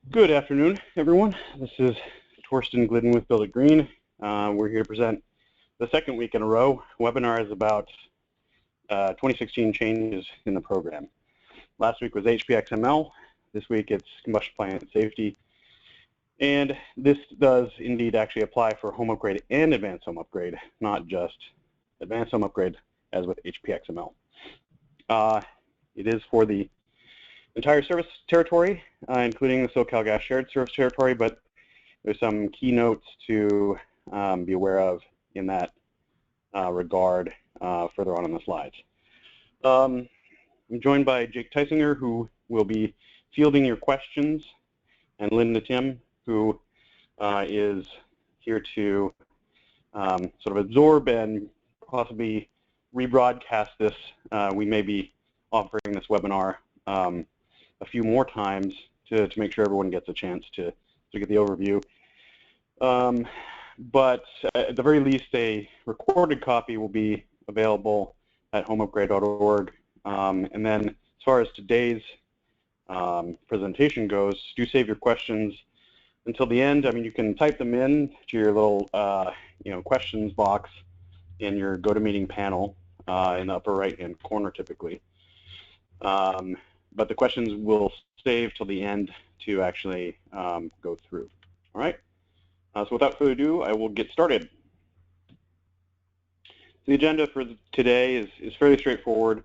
Good afternoon, everyone. This is Torsten Glidden with Build It Green. We're here to present the second week in a row. Webinar is about 2016 changes in the program. Last week was HPXML. This week it's combustion plant safety. And this does indeed actually apply for home upgrade and advanced home upgrade, not just advanced home upgrade as with HPXML. It is for the entire service territory, including the SoCal Gas Shared Service Territory, but there's some keynotes to be aware of in that regard further on in the slides. I'm joined by Jake Tysinger, who will be fielding your questions, and Linda Tim, who is here to sort of absorb and possibly rebroadcast this. We may be offering this webinar a few more times to make sure everyone gets a chance to get the overview. But at the very least, a recorded copy will be available at homeupgrade.org. And then as far as today's presentation goes, do save your questions until the end. I mean, you can type them in to your little questions box in your GoToMeeting panel in the upper right-hand corner typically. But the questions will save till the end to actually go through. All right. So without further ado, I will get started. The agenda for today is fairly straightforward.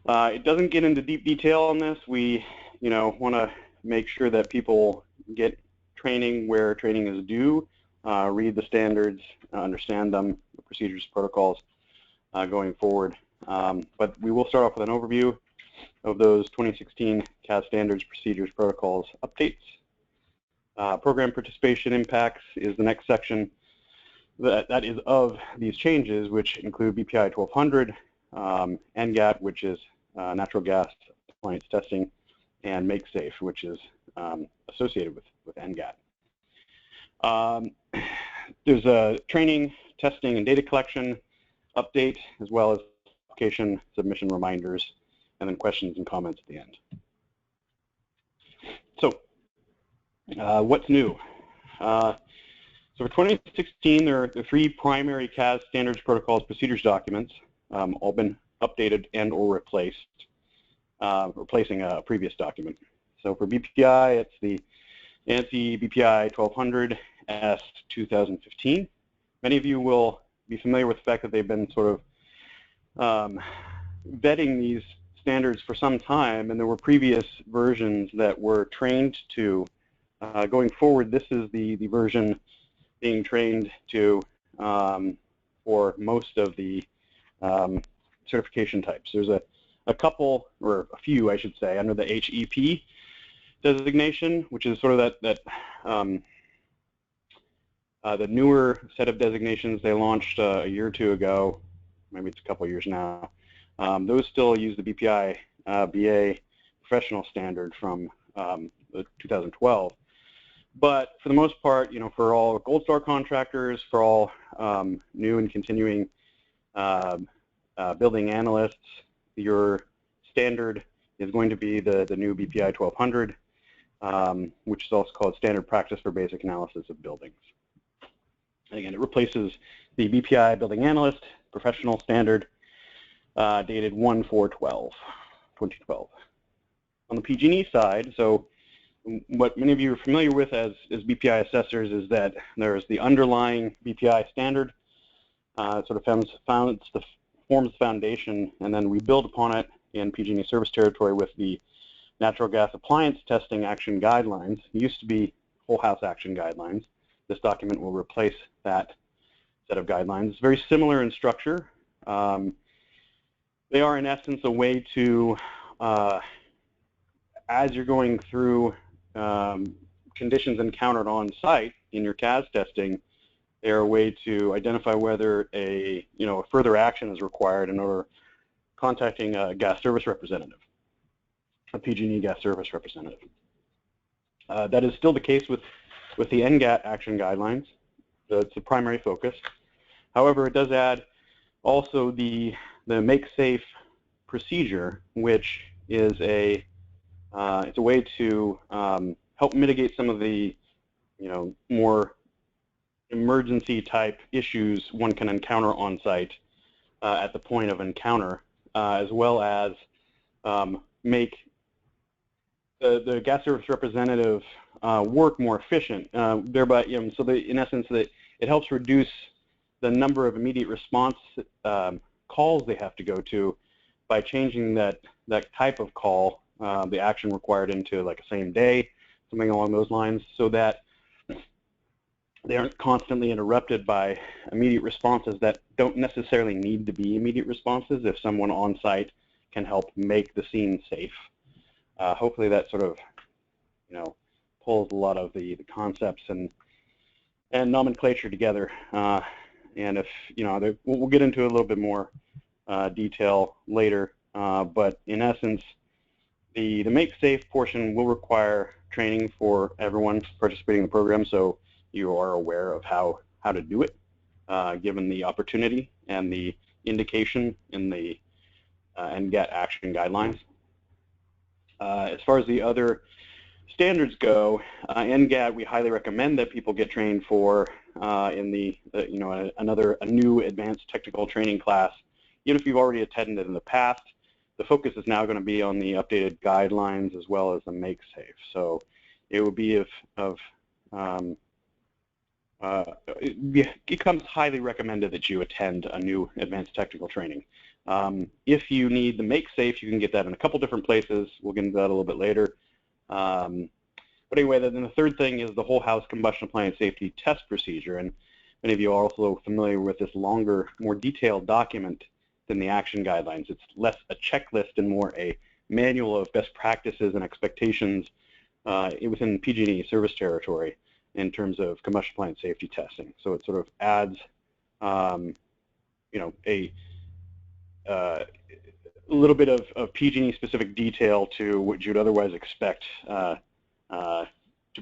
It doesn't get into deep detail on this. We, want to make sure that people get training where training is due, read the standards, understand them, the procedures, protocols going forward. But we will start off with an overview of those 2016 CAS standards, procedures, protocols, updates. Program participation impacts is the next section that is of these changes, which include BPI 1200, NGAT, which is natural gas appliance testing, and Make Safe, which is associated with NGAT. There's a training, testing, and data collection update, as well as application submission reminders, and then questions and comments at the end. So, what's new? So for 2016, there are three primary CAS standards, protocols, procedures documents, all been updated and or replaced, replacing a previous document. So for BPI, it's the ANSI BPI 1200 S 2015. Many of you will be familiar with the fact that they've been sort of vetting these standards for some time, and there were previous versions that were trained to. Going forward, this is the version being trained to for most of the certification types. There's a couple, or a few, I should say, under the HEP designation, which is sort of the newer set of designations they launched a year or two ago. Maybe it's a couple of years now. Those still use the BPI BA professional standard from 2012. But for the most part, for all Gold Star contractors, for all new and continuing building analysts, your standard is going to be the new BPI 1200, which is also called Standard Practice for Basic Analysis of Buildings. And again, it replaces the BPI Building Analyst Professional Standard dated 1/4/2012. On the PG&E side, so what many of you are familiar with as BPI assessors is that there's the underlying BPI standard, sort of forms the foundation, and then we build upon it in PG&E service territory with the natural gas appliance testing action guidelines. It used to be whole house action guidelines. This document will replace that set of guidelines. It's very similar in structure. They are, in essence, a way to, as you're going through conditions encountered on site in your CAS testing, they're a way to identify whether a further action is required in order contacting a gas service representative, a PG&E gas service representative. That is still the case with the NGAT action guidelines. So it's the primary focus. However, it does add also the Make Safe procedure, which is a It's a way to help mitigate some of the, more emergency type issues one can encounter on site at the point of encounter, as well as make the gas service representative work more efficient, thereby, so in essence, that it helps reduce the number of immediate response calls they have to go to by changing that type of call, the action required, into like a same day, something along those lines, so that they aren't constantly interrupted by immediate responses that don't necessarily need to be immediate responses if someone on site can help make the scene safe. Hopefully that sort of, pulls a lot of the concepts and nomenclature together. And if, we'll get into a little bit more detail later, but in essence, the make safe portion will require training for everyone participating in the program, so you are aware of how to do it, given the opportunity and the indication in the NGAT action guidelines. As far as the other standards go, NGAT, we highly recommend that people get trained for in a new advanced technical training class. Even if you've already attended it in the past, the focus is now going to be on the updated guidelines as well as the make safe. So it would be it becomes highly recommended that you attend a new advanced technical training. If you need the make safe, you can get that in a couple different places. We'll get into that a little bit later. But anyway, then the third thing is the whole house combustion appliance safety test procedure. And many of you are also familiar with this longer, more detailed document than the action guidelines. It's less a checklist and more a manual of best practices and expectations within PG&E service territory in terms of combustion appliance safety testing. So it sort of adds, a little bit of PG&E specific detail to what you'd otherwise expect to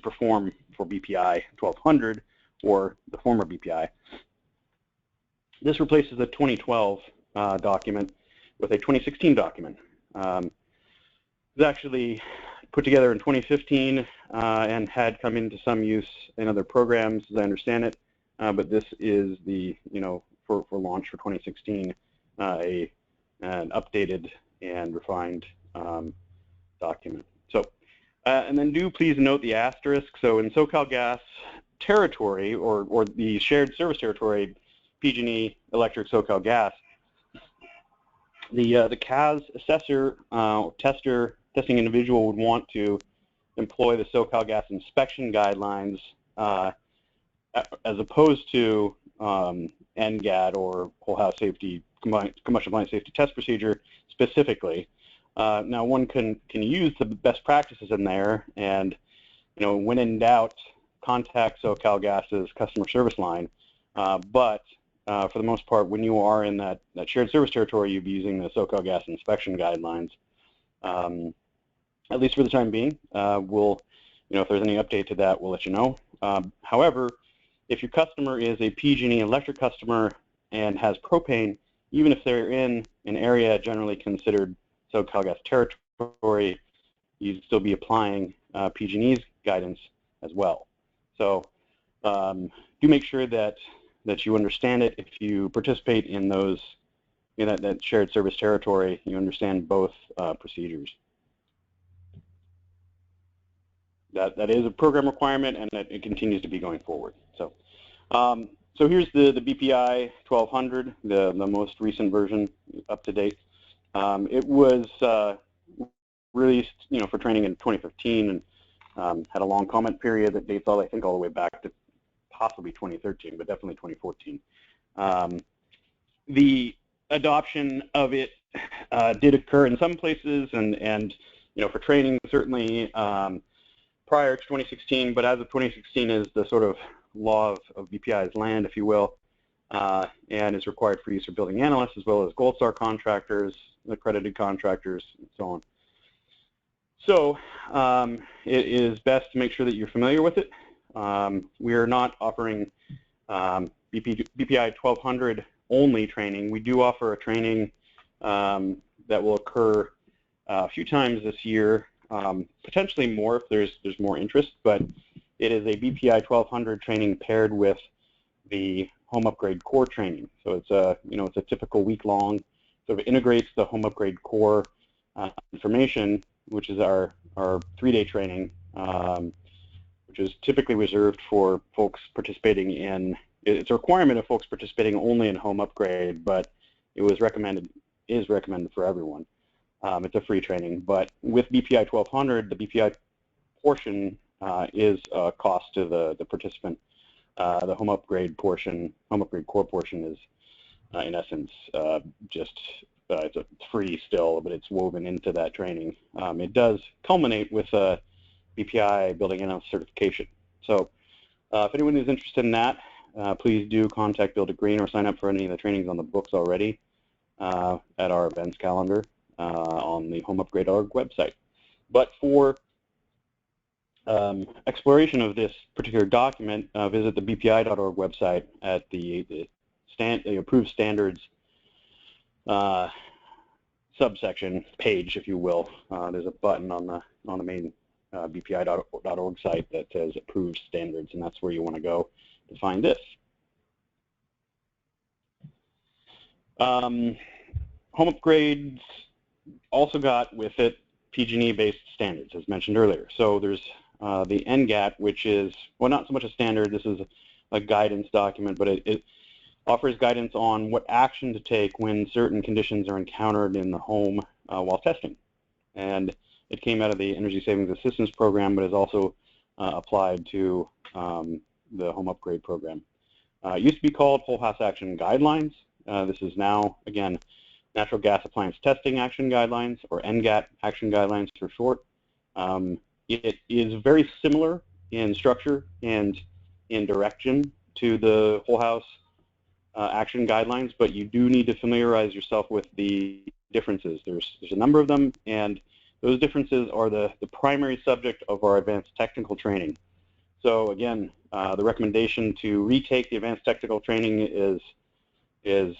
perform for BPI 1200 or the former BPI. This replaces the 2012 document with a 2016 document. It was actually put together in 2015 and had come into some use in other programs, as I understand it. But this is the, for launch for 2016, an updated and refined document. So, and then do please note the asterisk. So in SoCal Gas territory, or the shared service territory, PG&E Electric SoCal Gas, the CAS assessor, testing individual would want to employ the SoCal Gas inspection guidelines as opposed to NGAT or whole house safety, combustion appliance safety test procedure specifically. Now one can use the best practices in there, and when in doubt, contact SoCal Gas's customer service line. But for the most part, when you are in that shared service territory, you'll be using the SoCal Gas inspection guidelines. At least for the time being. We'll, if there's any update to that, we'll let you know. However, if your customer is a PG&E electric customer and has propane, even if they're in an area generally considered SoCal Gas territory, you'd still be applying PG&E's guidance as well. So do make sure that you understand it. If you participate in those, that shared service territory, you understand both procedures. That is a program requirement, and that it continues to be going forward. So, so here's the BPI 1200, the most recent version, up to date. It was released, for training in 2015, and had a long comment period that dates I think all the way back to possibly 2013, but definitely 2014. The adoption of it did occur in some places, and for training certainly prior to 2016, but as of 2016 is the sort of law of BPI's land, if you will, and is required for use for building analysts as well as Gold Star contractors, accredited contractors, and so on. So it is best to make sure that you're familiar with it. We are not offering BPI 1200 only training. We do offer a training that will occur a few times this year potentially more if there's more interest, but it is a BPI 1200 training paired with the home upgrade core training. So it's a it's a typical week-long. So it integrates the home upgrade core information, which is our 3-day training, which is typically reserved for folks participating in. It's a requirement of folks participating only in home upgrade, but it is recommended for everyone. It's a free training, but with BPI 1200, the BPI portion is a cost to the participant. The home upgrade core portion is, in essence, it's free still, but it's woven into that training. It does culminate with a BPI building and certification. So if anyone is interested in that, please do contact Build It Green or sign up for any of the trainings on the books already at our events calendar on the homeupgrade.org website. But for exploration of this particular document, visit the bpi.org website at the approved standards subsection page, if you will. There's a button on the main bpi.org site that says approved standards, and that's where you want to go to find this. Home upgrades also got with it PG&E based standards, as mentioned earlier. So there's the NGAT, which is, well, not so much a standard, this is a guidance document, but it offers guidance on what action to take when certain conditions are encountered in the home while testing. And it came out of the Energy Savings Assistance Program, but is also applied to the home upgrade program. It used to be called Whole House Action Guidelines. This is now, again, Natural Gas Appliance Testing Action Guidelines, or NGAT Action Guidelines for short. It is very similar in structure and in direction to the Whole House Action Guidelines, but you do need to familiarize yourself with the differences. There's a number of them, and those differences are the primary subject of our advanced technical training. So again, the recommendation to retake the advanced technical training is it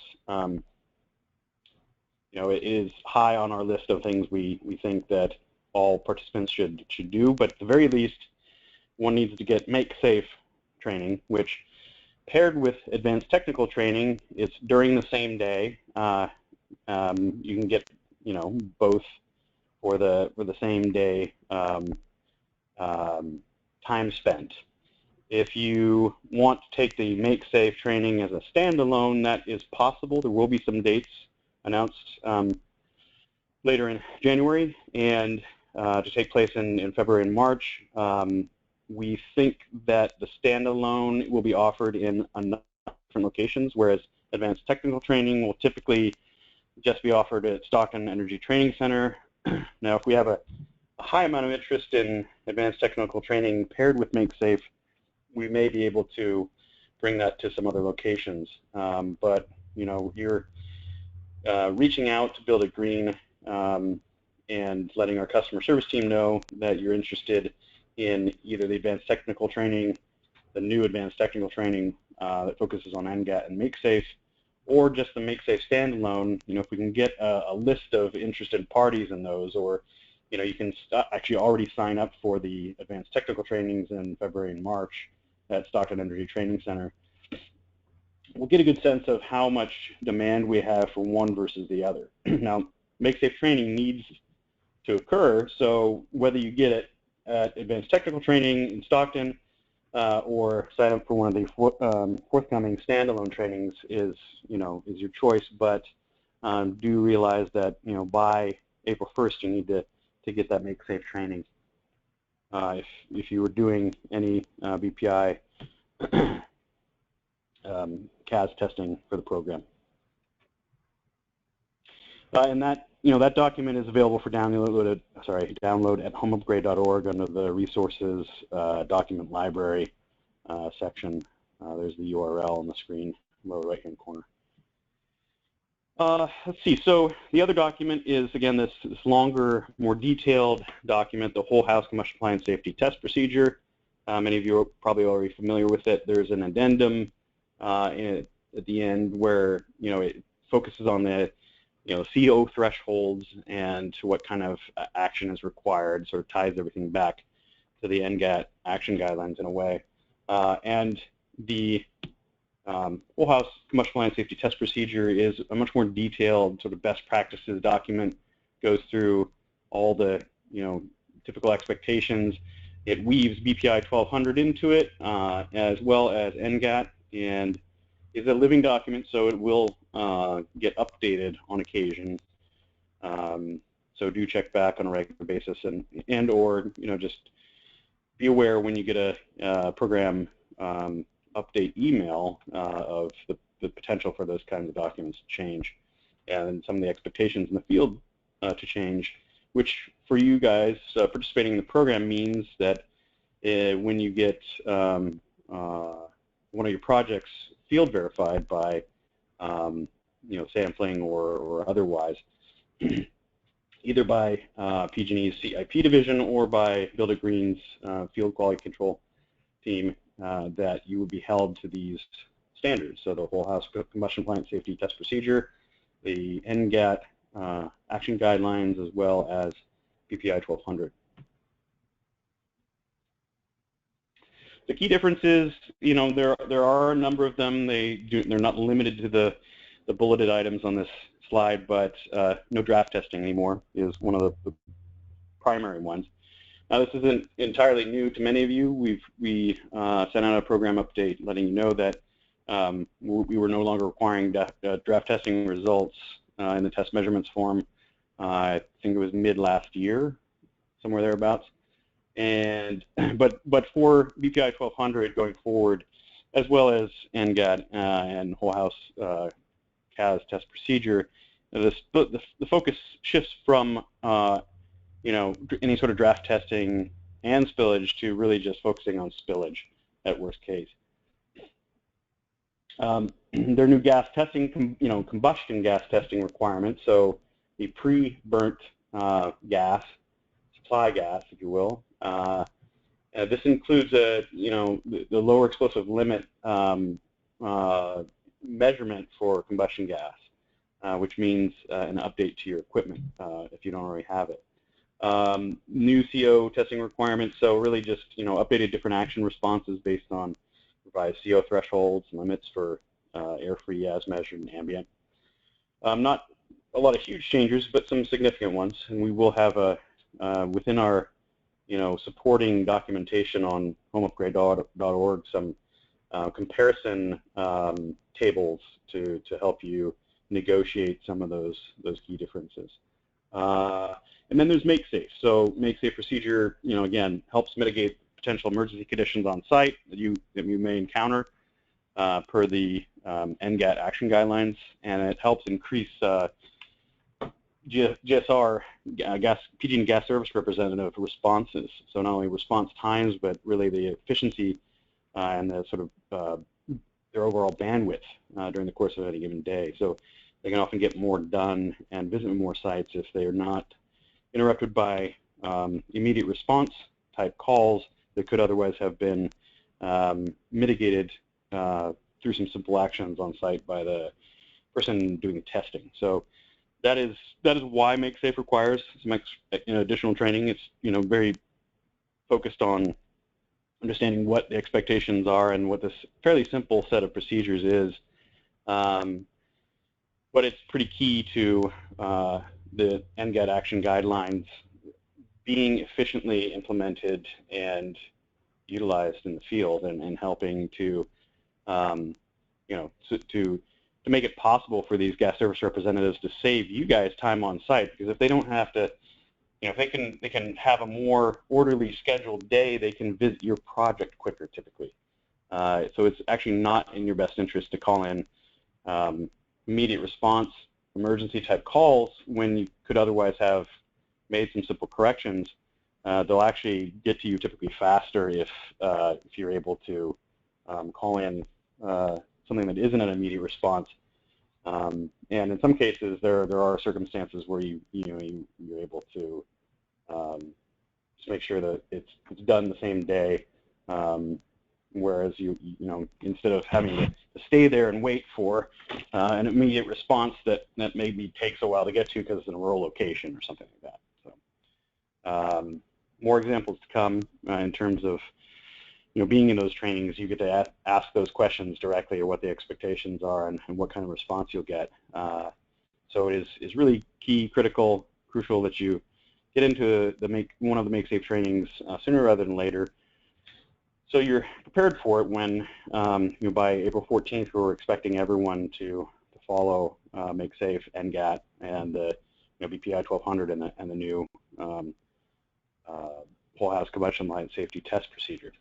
is high on our list of things we think that all participants should do, but at the very least, one needs to get Make Safe training, which paired with advanced technical training, it's during the same day. You can get both for the same day time spent. If you want to take the Make Safe training as a standalone, that is possible. There will be some dates announced later in January, and to take place in February and March. We think that the standalone will be offered in different locations, whereas advanced technical training will typically just be offered at Stockton Energy Training Center. Now, if we have a high amount of interest in advanced technical training paired with Make Safe, we may be able to bring that to some other locations. But you're reaching out to Build It Green and letting our customer service team know that you're interested in either the advanced technical training, the new advanced technical training that focuses on NGAT and Make Safe, or just the Make Safe standalone. If we can get a list of interested parties in those, or you can actually already sign up for the advanced technical trainings in February and March at Stockton Energy Training Center. We'll get a good sense of how much demand we have for one versus the other. Now, Make Safe training needs to occur, so whether you get it at advanced technical training in Stockton or sign up for one of the forthcoming standalone trainings is your choice. But do realize that by April 1st you need to get that Make Safe training if you were doing any BPI CAS testing for the program. And that that document is available for download at homeupgrade.org under the resources document library section. There's the URL on the screen, lower right-hand corner. Let's see. So the other document is, again, this longer, more detailed document, the Whole House Combustion Appliance Safety Test Procedure. Many of you are probably already familiar with it. There's an addendum at the end where it focuses on the CO thresholds and what kind of action is required, sort of ties everything back to the NGAT action guidelines in a way. And the Whole House Combustible Line Safety Test Procedure is a much more detailed sort of best practices document, goes through all the typical expectations. It weaves BPI 1200 into it, as well as NGAT, and is a living document, so it will get updated on occasion. So do check back on a regular basis, and or just be aware when you get a program update email of the potential for those kinds of documents to change, and some of the expectations in the field to change, which for you guys participating in the program means that when you get one of your projects field verified by sampling or otherwise, either by PG&E's CIP division or by Build It Green's field quality control team, that you would be held to these standards. So the Whole House Combustion Plant Safety Test Procedure, the NGAT action guidelines, as well as BPI 1200. The key differences, there are a number of them. They're not limited to the bulleted items on this slide, but no draft testing anymore is one of the primary ones. Now, this isn't entirely new to many of you. We sent out a program update letting you know that we were no longer requiring draft testing results in the test measurements form. I think it was mid last year, somewhere thereabouts. And but for BPI 1200 going forward, as well as NGAT and Whole House CAS test procedure, the focus shifts from any sort of draft testing and spillage to really just focusing on spillage at worst case. There are new gas testing, combustion gas testing requirements. So the pre-burnt gas, supply gas, if you will. This includes the lower explosive limit measurement for combustion gas, which means an update to your equipment if you don't already have it. New CO testing requirements, so really just updated different action responses based on revised CO thresholds, limits for air-free as measured and ambient. Not a lot of huge changes, but some significant ones, and we will have within our supporting documentation on homeupgrade.org some comparison tables to help you negotiate some of those key differences. And then there's Make Safe. So Make Safe procedure, again, helps mitigate potential emergency conditions on site that you may encounter per the NGAT action guidelines, and it helps increase GSR, PG&E gas service representative responses. So not only response times, but really the efficiency and the sort of their overall bandwidth during the course of any given day. So they can often get more done and visit more sites if they are not interrupted by immediate response type calls that could otherwise have been mitigated through some simple actions on site by the person doing the testing. So that is why Make Safe requires some additional training. It's very focused on understanding what the expectations are and what this fairly simple set of procedures is. But it's pretty key to the NGAT action guidelines being efficiently implemented and utilized in the field, and helping to to make it possible for these gas service representatives to save you guys time on site. Because if they don't have to, if they can have a more orderly scheduled day, they can visit your project quicker typically. So it's actually not in your best interest to call in immediate response, emergency type calls when you could otherwise have made some simple corrections. They'll actually get to you typically faster if you're able to call in something that isn't an immediate response. And in some cases, there are circumstances where you're able to just make sure that it's done the same day, whereas you know, instead of having to stay there and wait for an immediate response that maybe takes a while to get to because it's in a rural location or something like that. So more examples to come in terms of, you know, being in those trainings. You get to ask those questions directly, or what the expectations are, and what kind of response you'll get. So it is really key, critical, crucial that you get into one of the Make Safe trainings sooner rather than later, so you're prepared for it when, you know, by April 14th, we're expecting everyone to follow Make Safe, NGAT, and the, you know, BPI 1200 and the new whole house combustion line safety test procedure.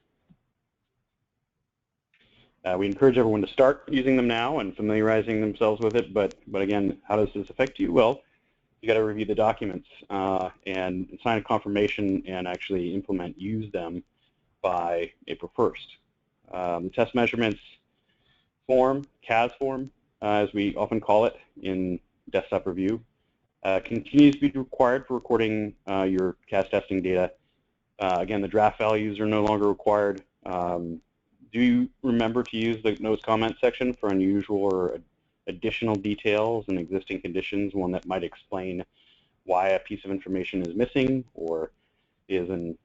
We encourage everyone to start using them now and familiarizing themselves with it, but again, how does this affect you? Well, you got to review the documents and sign a confirmation and actually use them by April 1st. The test measurements form, CAS form, as we often call it in desktop review, continues to be required for recording your CAS testing data. Again, the draft values are no longer required. Do you remember to use the notes comment section for unusual or additional details and existing conditions, one that might explain why a piece of information is missing, or is an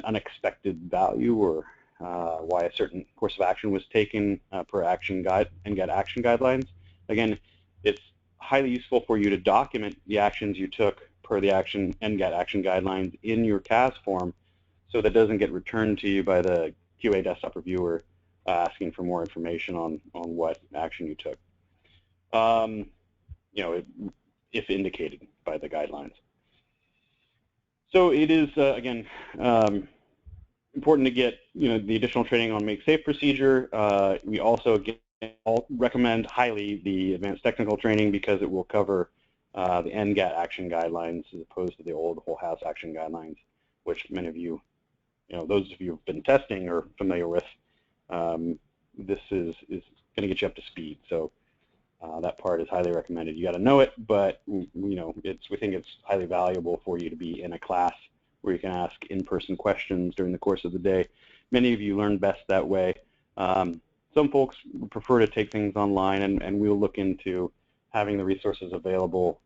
unexpected value, or why a certain course of action was taken per NGAT action guidelines. Again, it's highly useful for you to document the actions you took per the NGAT action guidelines in your CAS form, so that doesn't get returned to you by the QA desktop reviewer asking for more information on what action you took, you know, if indicated by the guidelines. So it is, again, important to get, you know, the additional training on Make Safe procedure. We also recommend highly the advanced technical training, because it will cover the NGAT action guidelines as opposed to the old whole house action guidelines, which many of you, those of you who've been testing are familiar with. This is going to get you up to speed. So that part is highly recommended. You got to know it, but we think it's highly valuable for you to be in a class where you can ask in-person questions during the course of the day. Many of you learn best that way. Some folks prefer to take things online, and we'll look into having the resources available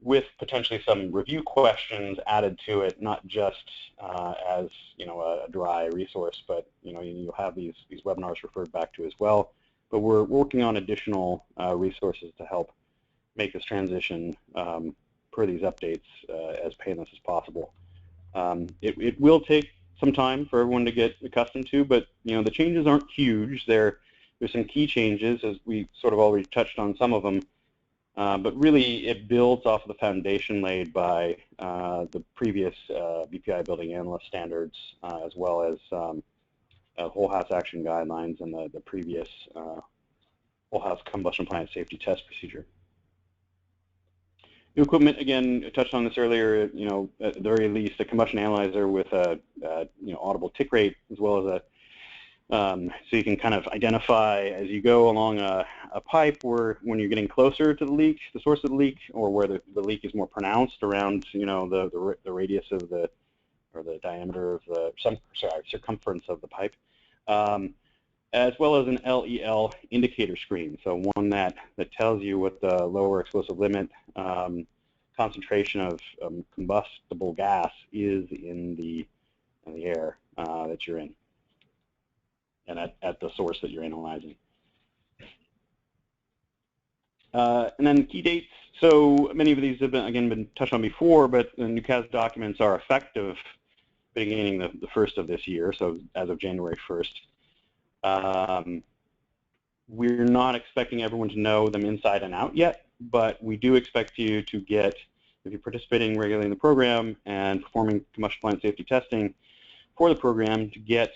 with potentially some review questions added to it, not just as a dry resource, but you'll have these webinars referred back to as well. But we're working on additional resources to help make this transition per these updates as painless as possible. It will take some time for everyone to get accustomed to, but the changes aren't huge. There's some key changes, as we sort of already touched on some of them, but really it builds off of the foundation laid by the previous BPI building analyst standards, as well as whole house action guidelines and the previous whole house combustion plant safety test procedure. New equipment, again, I touched on this earlier, at the very least, a combustion analyzer with a audible tick rate, as well as so you can kind of identify as you go along a pipe where, when you're getting closer to the leak, the source of the leak, or where the leak is more pronounced around, the radius of the, or the diameter of the, circumference of the pipe, as well as an LEL indicator screen, so one that tells you what the lower explosive limit concentration of combustible gas is in the air that you're in, and at the source that you're analyzing. And then key dates. So many of these have been touched on before, but the new CAS documents are effective beginning the 1st of this year, so as of January 1st. We're not expecting everyone to know them inside and out yet, but we do expect you to get, if you're participating regularly in the program and performing combustion plant safety testing for the program, to get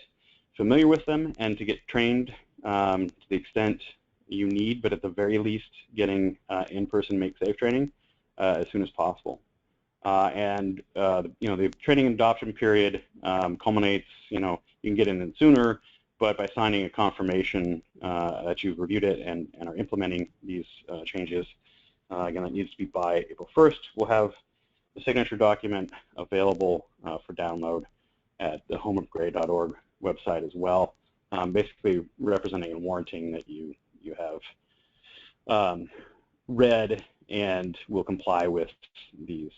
familiar with them and to get trained to the extent you need, but at the very least getting in-person Make Safe training as soon as possible. The training and adoption period culminates, you can get in sooner, but by signing a confirmation that you've reviewed it and are implementing these changes, again, that needs to be by April 1st. We'll have the signature document available for download at the homeofgray.org website as well, basically representing and warranting that you have read and will comply with these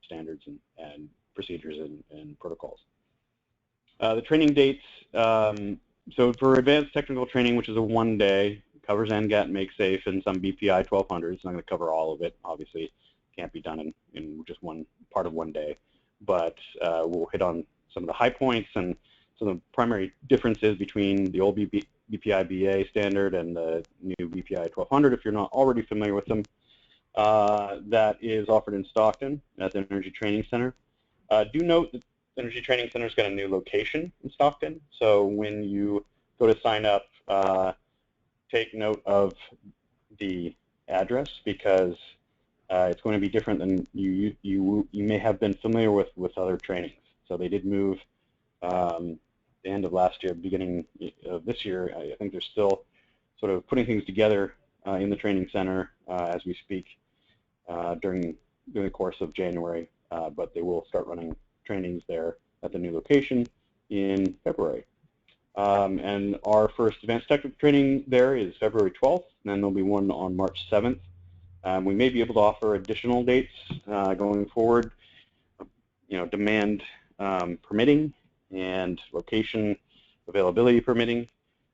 standards and procedures and protocols. The training dates, so for advanced technical training, which is a 1-day, covers NGAT, Make Safe, and some BPI 1200. It's not going to cover all of it. Obviously, can't be done in just one part of 1 day. But we'll hit on some of the high points and some of the primary differences between the old BPI BA standard and the new BPI 1200, if you're not already familiar with them. That is offered in Stockton at the Energy Training Center. Do note that the Energy Training Center has got a new location in Stockton, so when you go to sign up, take note of the address, because it's going to be different than you may have been familiar with other trainings. So they did move the end of last year, beginning of this year. I think they're still sort of putting things together in the training center as we speak during the course of January, but they will start running trainings there at the new location in February. And our first advanced technical training there is February 12th, and then there'll be one on March 7th. We may be able to offer additional dates going forward, demand permitting and location availability permitting.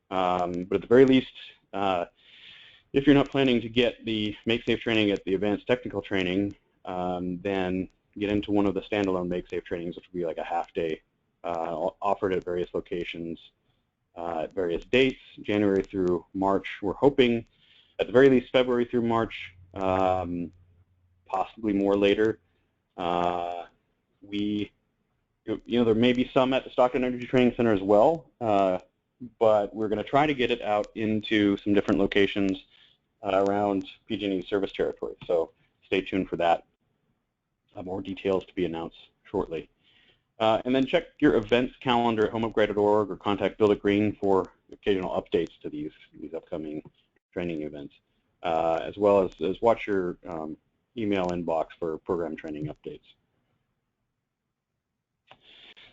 But at the very least, if you're not planning to get the Make Safe training at the advanced technical training, then get into one of the standalone Make Safe trainings, which will be like a half-day offered at various locations at various dates, January through March. We're hoping at the very least February through March, possibly more later. There may be some at the Stockton Energy Training Center as well, but we're going to try to get it out into some different locations around PG&E service territory. So stay tuned for that. More details to be announced shortly. And then check your events calendar at homeupgrade.org or contact Bill Green for occasional updates to these upcoming training events, as well as watch your email inbox for program training updates.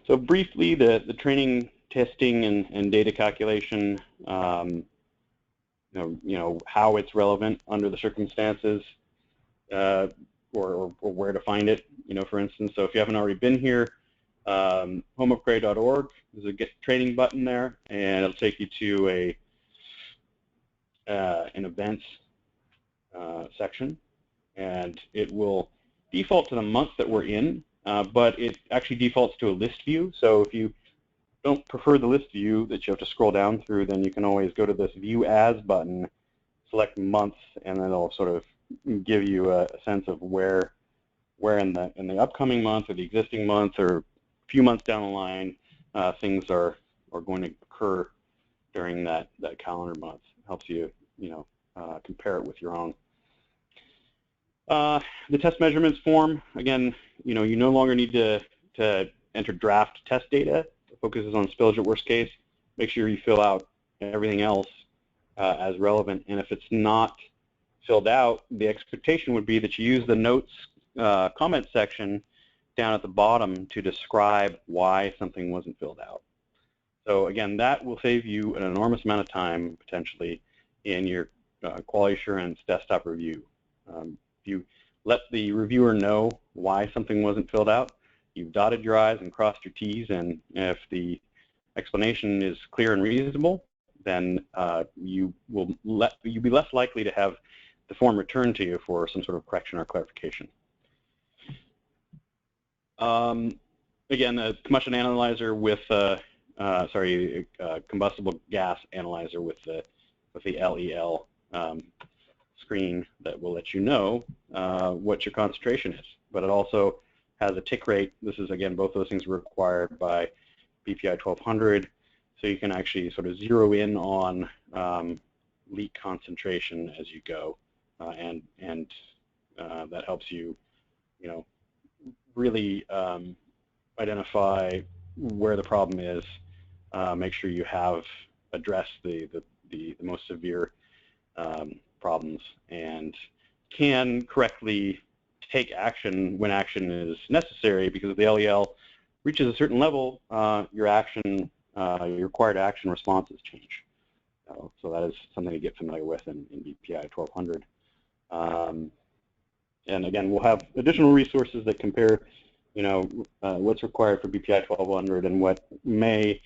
So briefly, the training testing and data calculation, how it's relevant under the circumstances, or where to find it, for instance. So if you haven't already been here, homeupgrade.org, there's a Get Training button there, and it'll take you to an events section, and it will default to the month that we're in, but it actually defaults to a list view. So if you don't prefer the list view that you have to scroll down through, then you can always go to this View As button, select months, and then it'll sort of give you a sense of where in the upcoming month or the existing month or a few months down the line things are going to occur during that calendar month. Helps you compare it with your own. The test measurements form, again, you no longer need to enter draft test data. It focuses on spillage at worst case. Make sure you fill out everything else as relevant, and if it's not filled out, the expectation would be that you use the notes comment section down at the bottom to describe why something wasn't filled out. So again, that will save you an enormous amount of time potentially in your quality assurance desktop review. If you let the reviewer know why something wasn't filled out, you've dotted your I's and crossed your T's, and if the explanation is clear and reasonable, then you'll be less likely to have the form returned to you for some sort of correction or clarification. Again, a combustion analyzer with combustible gas analyzer with the LEL screen that will let you know what your concentration is. But it also has a tick rate. This is, again, both those things required by BPI 1200, so you can actually sort of zero in on leak concentration as you go, and that helps you, really identify where the problem is, make sure you have addressed the most severe problems, and can correctly take action when action is necessary, because if the LEL reaches a certain level, your action your required action responses change. So that is something to get familiar with in BPI 1200. And again, we'll have additional resources that compare, what's required for BPI 1200 and what may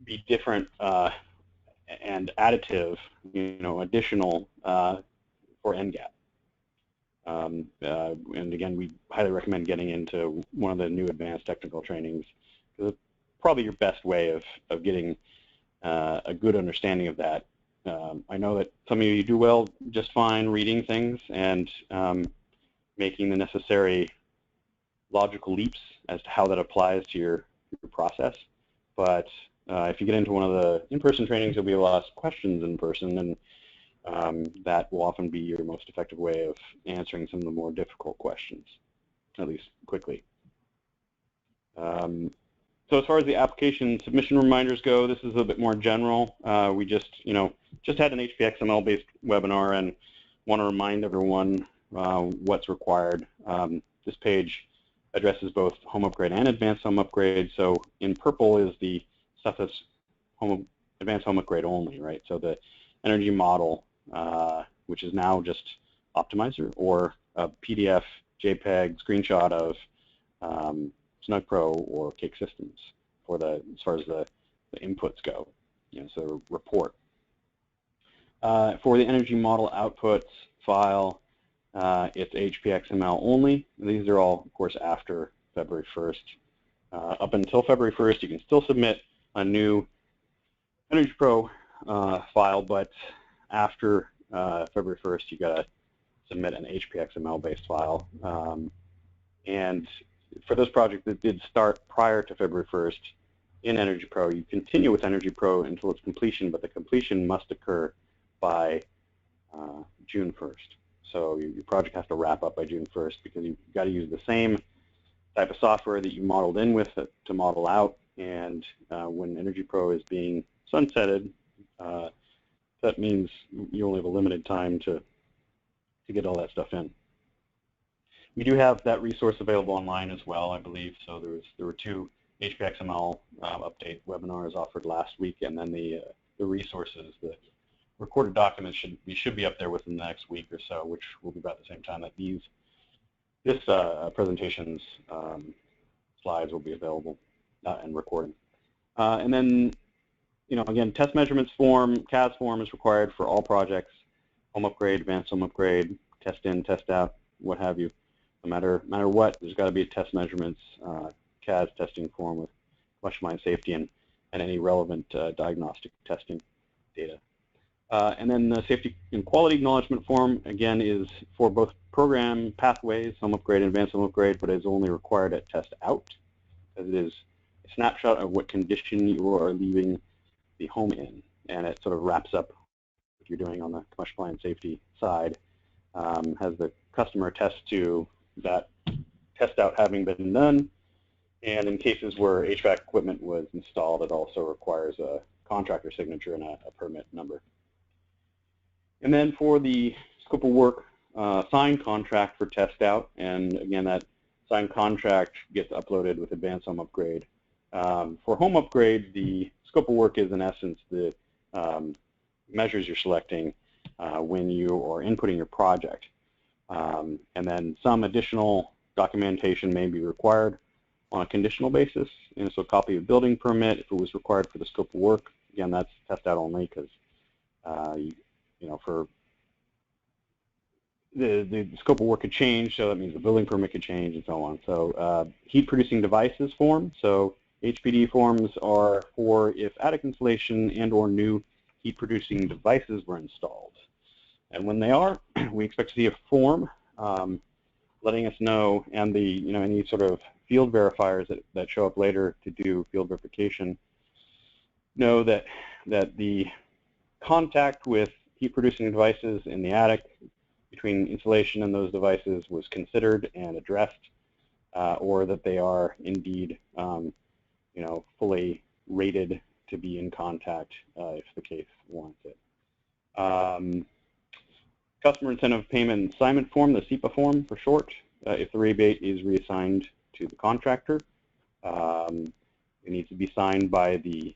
be different and additive, additional for NGAT. And again, we highly recommend getting into one of the new advanced technical trainings, because it's probably your best way of getting a good understanding of that. I know that some of you do well just fine reading things and making the necessary logical leaps as to how that applies to your process. But if you get into one of the in-person trainings, you'll be able to ask questions in person, and that will often be your most effective way of answering some of the more difficult questions, at least quickly. So as far as the application submission reminders go, this is a bit more general. We just had an HPXML-based webinar and want to remind everyone what's required. This page addresses both home upgrade and advanced home upgrade. So in purple is the stuff that's advanced home upgrade only, right? So the energy model, which is now just Optimizer, or a PDF, JPEG, screenshot of Snug Pro or Cake Systems for as far as the inputs go, so report. For the energy model outputs file, it's HPXML only. These are all, of course, after February 1st. Up until February 1st, you can still submit a new Energy Pro file, but after February 1st, you got to submit an HPXML-based file. And for those projects that did start prior to February 1st in Energy Pro, you continue with Energy Pro until its completion, but the completion must occur by June 1st. So your project has to wrap up by June 1st, because you've got to use the same type of software that you modeled in with to model out. And when Energy Pro is being sunsetted, that means you only have a limited time to get all that stuff in. We do have that resource available online as well, I believe. So there were 2 HPXML update webinars offered last week, and then the resources, the recorded documents should be up there within the next week or so, which will be about the same time that this presentation's slides will be available and recording. And then, again, test measurements form, CAS form is required for all projects, home upgrade, advanced home upgrade, test in, test out, what have you. No matter what, there's got to be a test measurements CAS testing form with combustion line safety and any relevant diagnostic testing data. And then the safety and quality acknowledgement form, again, is for both program pathways, home upgrade and advanced home upgrade, but is only required at test out, as it is a snapshot of what condition you are leaving the home in. And it sort of wraps up what you're doing on the combustion line safety side, has the customer attest to that test out having been done. And in cases where HVAC equipment was installed, it also requires a contractor signature and a permit number. And then for the scope of work signed contract for test out, and again, that signed contract gets uploaded with advanced home upgrade. For home upgrade, the scope of work is in essence the measures you're selecting when you are inputting your project. And then some additional documentation may be required on a conditional basis. And so a copy of building permit, if it was required for the scope of work, again, that's test out only, because for the scope of work could change, so that means the building permit could change and so on. So heat producing devices form. So HPD forms are for if attic insulation and or new heat producing devices were installed. And when they are, we expect to see a form letting us know, and the any sort of field verifiers that show up later to do field verification know that the contact with heat producing devices in the attic between insulation and those devices was considered and addressed, or that they are indeed fully rated to be in contact if the case warrants it. Customer incentive payment assignment form, the SEPA form for short, if the rebate is reassigned to the contractor. It needs to be signed by the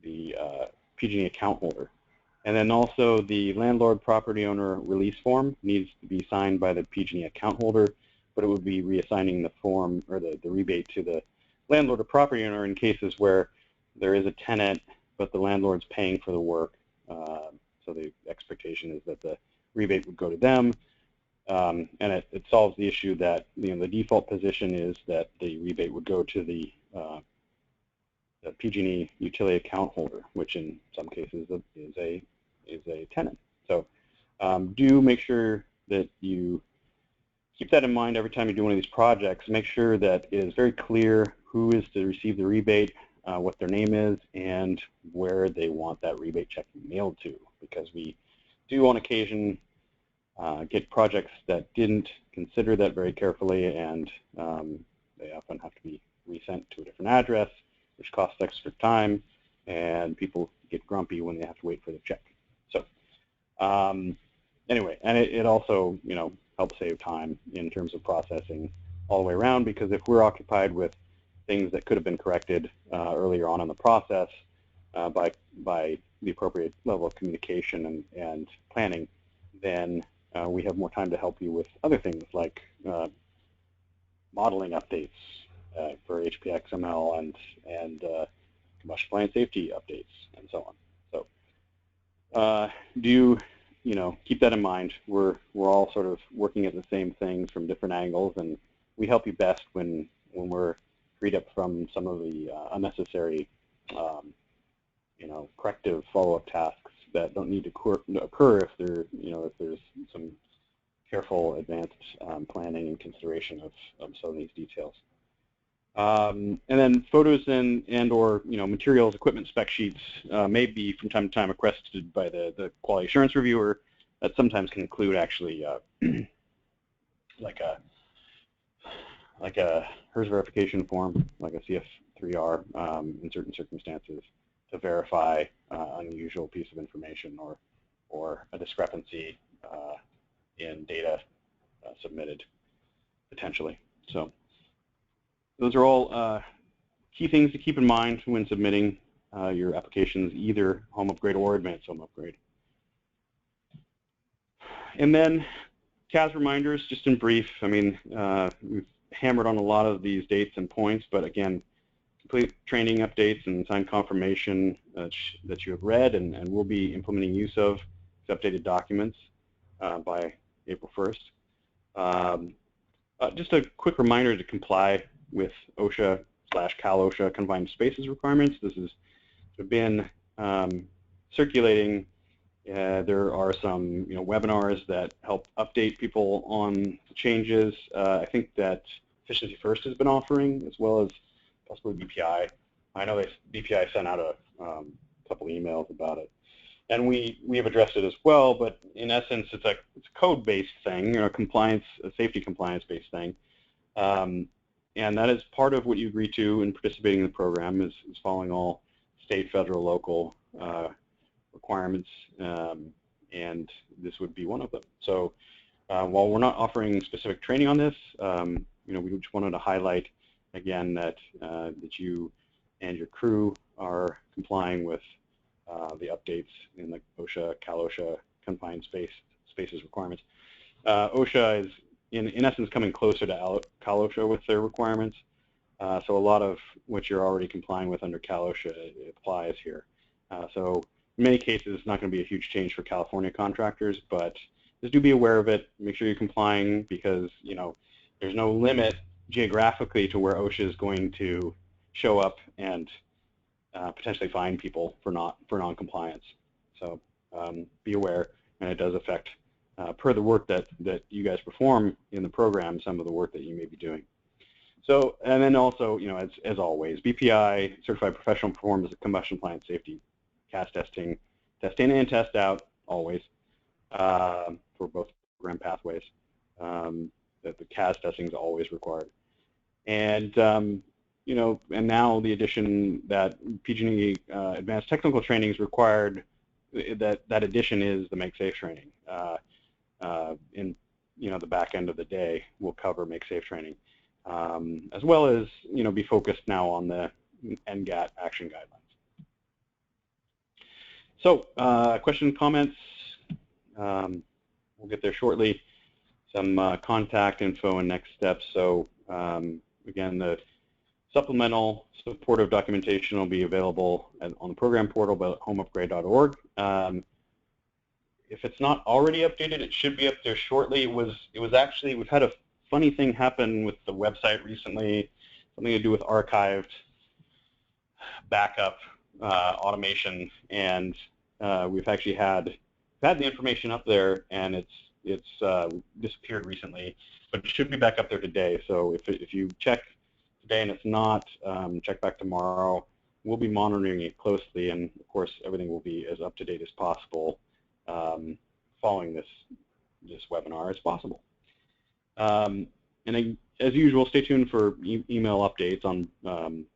PG&E account holder. And then also the landlord property owner release form needs to be signed by the PG&E account holder, but it would be reassigning the form or the rebate to the landlord or property owner in cases where there is a tenant, but the landlord's paying for the work. So the expectation is that the rebate would go to them, and it solves the issue that the default position is that the rebate would go to the PG&E utility account holder, which in some cases is a tenant. So do make sure that you keep that in mind every time you do one of these projects. Make sure that it is very clear who is to receive the rebate, what their name is, and where they want that rebate check mailed to, because we do on occasion get projects that didn't consider that very carefully, and they often have to be resent to a different address, which costs extra time, and people get grumpy when they have to wait for the check. So anyway, and it also helps save time in terms of processing all the way around, because if we're occupied with things that could have been corrected earlier on in the process by the appropriate level of communication and planning, then we have more time to help you with other things like modeling updates for HPXML and combustion plant safety updates and so on. So do keep that in mind. We're all sort of working at the same things from different angles, and we help you best when we're freed up from some of the unnecessary corrective follow-up tasks that don't need to occur if there's some careful advanced planning and consideration of some of these details. And then photos and or materials, equipment spec sheets may be from time to time requested by the quality assurance reviewer. That sometimes can include actually like a HERS verification form, like a CF3R in certain circumstances, to verify unusual piece of information or a discrepancy in data submitted potentially. So those are all key things to keep in mind when submitting your applications, either home upgrade or advanced home upgrade. And then CAS reminders, just in brief. I mean, we've hammered on a lot of these dates and points, but again, complete training updates and signed confirmation that you have read and will be implementing use of updated documents by April 1st. Just a quick reminder to comply with OSHA/Cal OSHA confined spaces requirements. This has been circulating. There are some webinars that help update people on the changes. I think that Efficiency First has been offering, as well as possibly BPI. I know BPI sent out a couple emails about it, and we have addressed it as well. But in essence, it's a code-based thing, a safety compliance-based thing, and that is part of what you agree to in participating in the program is following all state, federal, local requirements, and this would be one of them. So while we're not offering specific training on this, we just wanted to highlight again that you and your crew are complying with the updates in the OSHA Cal OSHA confined spaces requirements. OSHA is in essence coming closer to Cal OSHA with their requirements, so a lot of what you're already complying with under Cal OSHA applies here. So in many cases, it's not going to be a huge change for California contractors, but just do be aware of it. Make sure you're complying, because there's no limit geographically to where OSHA is going to show up and potentially fine people for non-compliance. So be aware, and it does affect, per the work that you guys perform in the program, some of the work that you may be doing. So, and then also, as always, BPI, Certified Professional, performs combustion plant safety CAS testing and test out always for both program pathways. That the CAS testing is always required, and and now the addition that PG&E advanced technical training is required. That addition is the Make Safe training. In the back end of the day, we'll cover Make Safe training. as well as be focused now on the NGAT action guidelines. So questions, comments, we'll get there shortly. Some contact info and next steps. So again, the supplemental supportive documentation will be available on the program portal at homeupgrade.org. If it's not already updated, it should be up there shortly. It was actually, we've had a funny thing happen with the website recently, something to do with archived backup automation, and we've actually had the information up there, and it's disappeared recently, but it should be back up there today. So if you check today and it's not, check back tomorrow. We'll be monitoring it closely, and of course everything will be as up to date as possible following this webinar as possible. And as usual, stay tuned for email updates on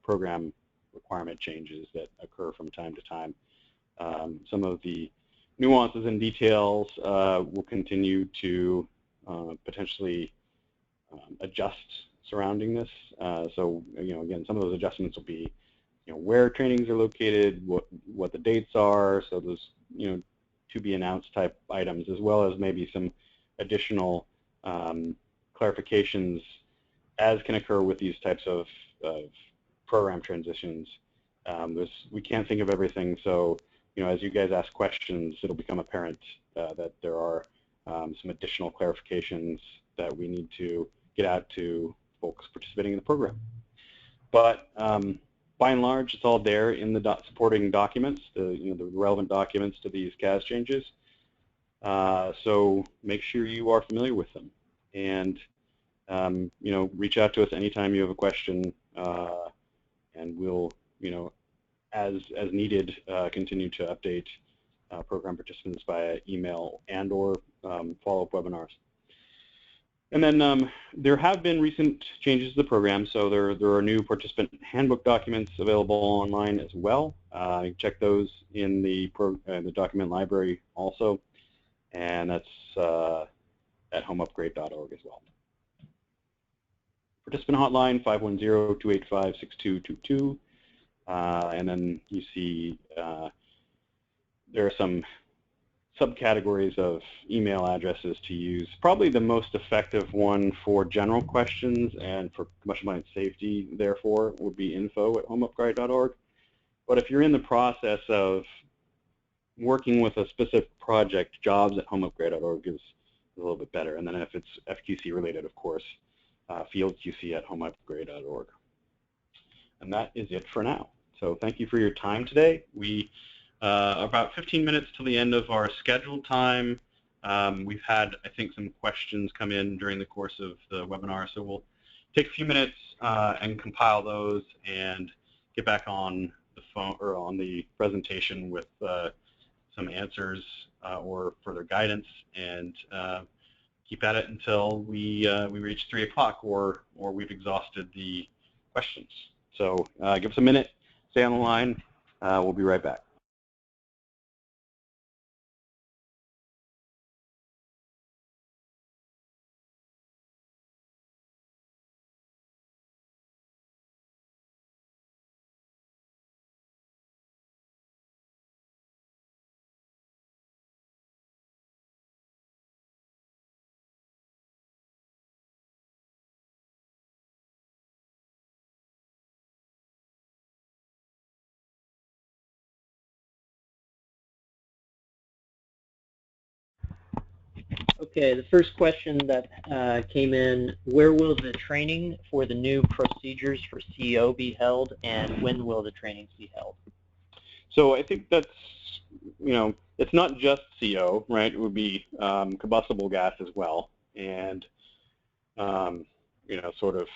program requirement changes that occur from time to time. Some of the nuances and details will continue to potentially adjust surrounding this. So again, some of those adjustments will be where trainings are located, what the dates are, so those to be announced type items, as well as maybe some additional clarifications as can occur with these types of program transitions. We can't think of everything, so as you guys ask questions, it'll become apparent that there are some additional clarifications that we need to get out to folks participating in the program. But by and large, it's all there in the supporting documents, the relevant documents to these CAS changes. So make sure you are familiar with them, and reach out to us anytime you have a question, and we'll as needed continue to update program participants via email and/or follow-up webinars. And then there have been recent changes to the program, so there are new participant handbook documents available online as well. You can check those in the document library also, and that's at homeupgrade.org as well. Participant hotline 510-285-6222, and then you see there are some subcategories of email addresses to use. Probably the most effective one for general questions and for combustion line safety, therefore, would be info@homeupgrade.org. But if you're in the process of working with a specific project, jobs@homeupgrade.org is a little bit better. And then if it's FQC related, of course, fieldqc@homeupgrade.org. And that is it for now. So thank you for your time today. We about 15 minutes to the end of our scheduled time. We've had, I think, some questions come in during the course of the webinar, so we'll take a few minutes and compile those and get back on the phone or on the presentation with some answers or further guidance, and keep at it until we reach 3 o'clock or we've exhausted the questions. So give us a minute, stay on the line. We'll be right back. Okay, the first question that came in, where will the training for the new procedures for CO be held, and when will the trainings be held? So I think that's, it's not just CO, right? It would be combustible gas as well, and, sort of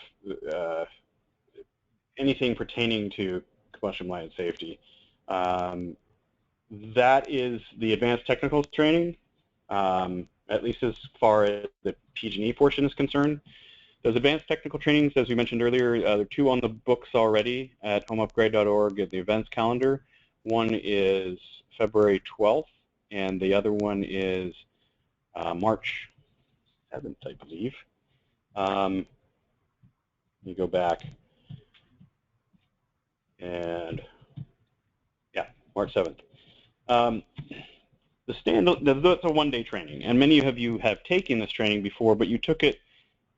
anything pertaining to combustion line safety. That is the advanced technical training. At least as far as the PG&E portion is concerned. Those advanced technical trainings, as we mentioned earlier, there are 2 on the books already at homeupgrade.org at the events calendar. One is February 12th, and the other one is March 7th, I believe. You go back, and yeah, March 7th. That's a one-day training, and many of you have taken this training before, but you took it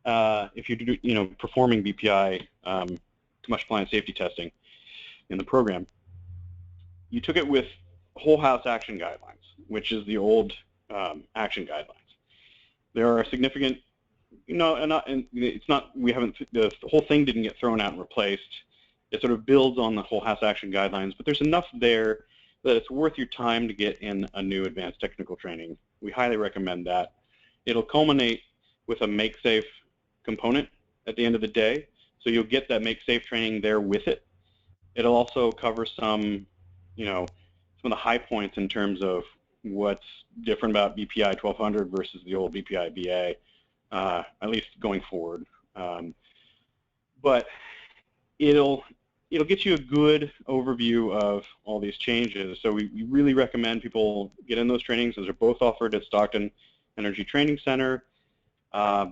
if you're performing BPI combustible plant safety testing in the program. You took it with whole house action guidelines, which is the old action guidelines. There are significant, and it's not, the whole thing didn't get thrown out and replaced. It sort of builds on the whole house action guidelines, but there's enough there that it's worth your time to get in a new advanced technical training. We highly recommend that. It'll culminate with a Make Safe component at the end of the day, so you'll get that Make Safe training there with it. It'll also cover some of the high points in terms of what's different about BPI 1200 versus the old BPI BA, at least going forward. But it'll get you a good overview of all these changes. So we really recommend people get in those trainings. Those are both offered at Stockton Energy Training Center.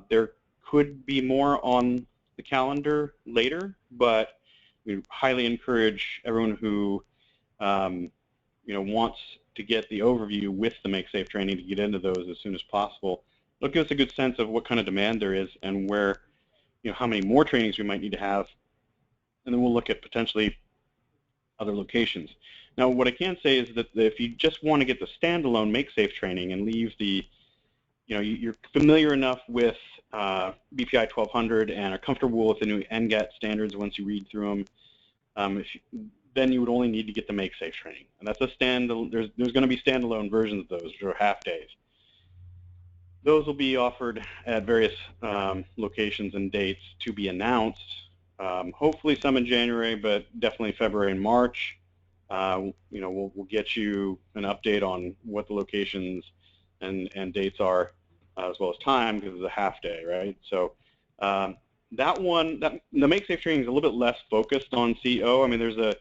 There could be more on the calendar later, but we highly encourage everyone who wants to get the overview with the Make Safe training to get into those as soon as possible. It'll give us a good sense of what kind of demand there is and where, how many more trainings we might need to have, and then we'll look at potentially other locations. Now, what I can say is that if you just want to get the standalone Make Safe training and leave the, you're familiar enough with BPI 1200 and are comfortable with the new NGAT standards once you read through them, then you would only need to get the Make Safe training. And that's there's going to be standalone versions of those, which are half days. Those will be offered at various locations and dates to be announced. Hopefully some in January, but definitely February and March. We'll get you an update on what the locations and dates are, as well as time, because it's a half day, right? So the Make Safe training is a little bit less focused on CO. I mean, there's a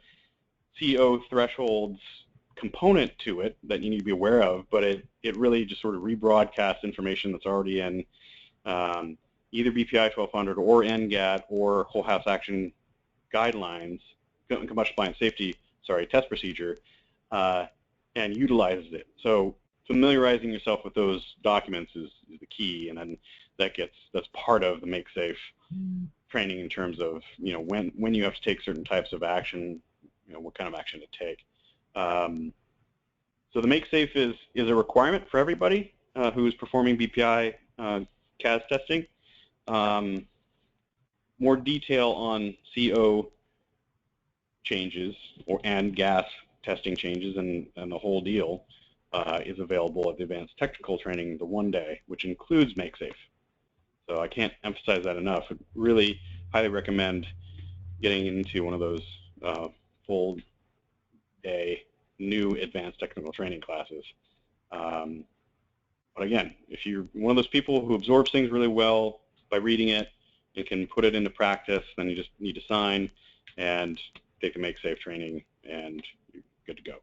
CO thresholds component to it that you need to be aware of, but it really just sort of rebroadcasts information that's already in either BPI 1200 or NGAT or whole house action guidelines, combustible plant safety, test procedure, and utilizes it. So familiarizing yourself with those documents is the key, and then that's part of the Make Safe training in terms of when you have to take certain types of action, what kind of action to take. So the Make Safe is a requirement for everybody who is performing BPI CAS testing. More detail on CO changes and gas testing changes and the whole deal is available at the Advanced Technical Training, the one day, which includes Make Safe. So I can't emphasize that enough. I really highly recommend getting into one of those full day new Advanced Technical Training classes. But again, if you're one of those people who absorbs things really well by reading it and can put it into practice, then you just need to sign and take the Make Safe training, and you're good to go.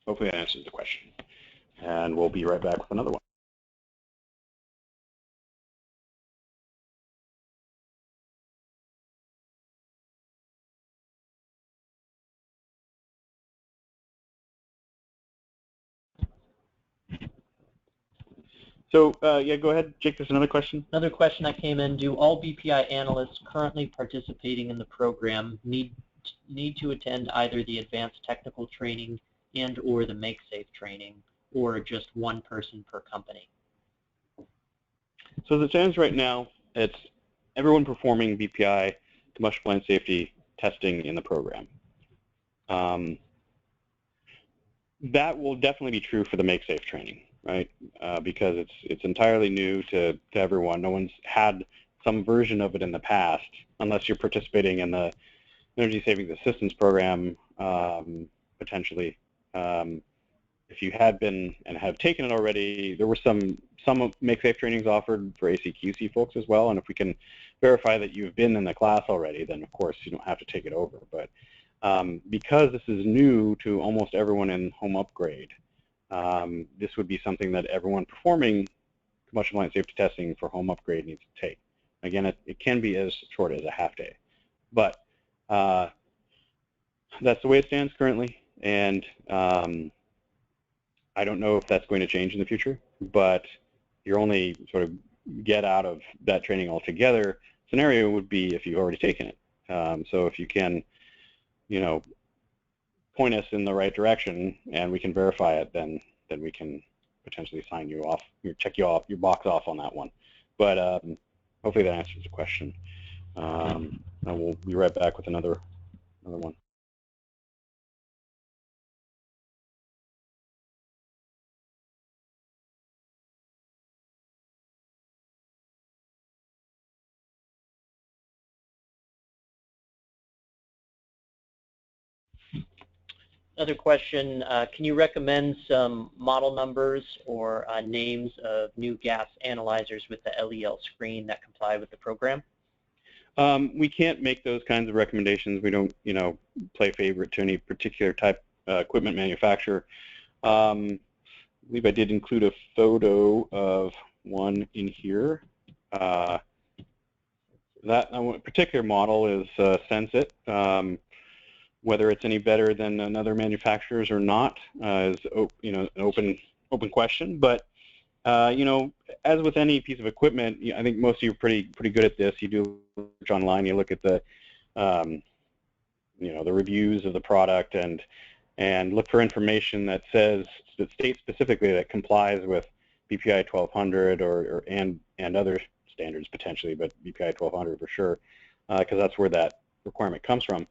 Hopefully that answers the question. And we'll be right back with another one. So yeah, go ahead, Jake. There's another question. Another question that came in: do all BPI analysts currently participating in the program need to attend either the Advanced Technical Training and/or the Make Safe training, or just one person per company? So as it stands right now, it's everyone performing BPI combustible plant safety testing in the program. That will definitely be true for the Make Safe training, right? Because it's entirely new to everyone. No one's had some version of it in the past, unless you're participating in the Energy Savings Assistance Program, potentially. If you had been and have taken it already, there were some Make Safe trainings offered for ACQC folks as well, and if we can verify that you've been in the class already, then of course you don't have to take it over. But because this is new to almost everyone in home upgrade, this would be something that everyone performing combustible plant safety testing for home upgrade needs to take. Again, it can be as short as a half day, but that's the way it stands currently, and I don't know if that's going to change in the future, but your only sort of get out of that training altogether scenario would be if you've already taken it. So if you can, point us in the right direction and we can verify it, then we can potentially sign you off, check you off, your box off on that one. But hopefully that answers the question. And we'll be right back with another one. Another question, can you recommend some model numbers or names of new gas analyzers with the LEL screen that comply with the program? We can't make those kinds of recommendations. We don't, play favorite to any particular type equipment manufacturer. I believe I did include a photo of one in here. That particular model is Sensit. Whether it's any better than another manufacturer's or not is an open question. But as with any piece of equipment, I think most of you are pretty good at this. You do search online, you look at the the reviews of the product and look for information that states specifically that complies with BPI 1200 and other standards potentially, but BPI 1200 for sure, because that's where that requirement comes from.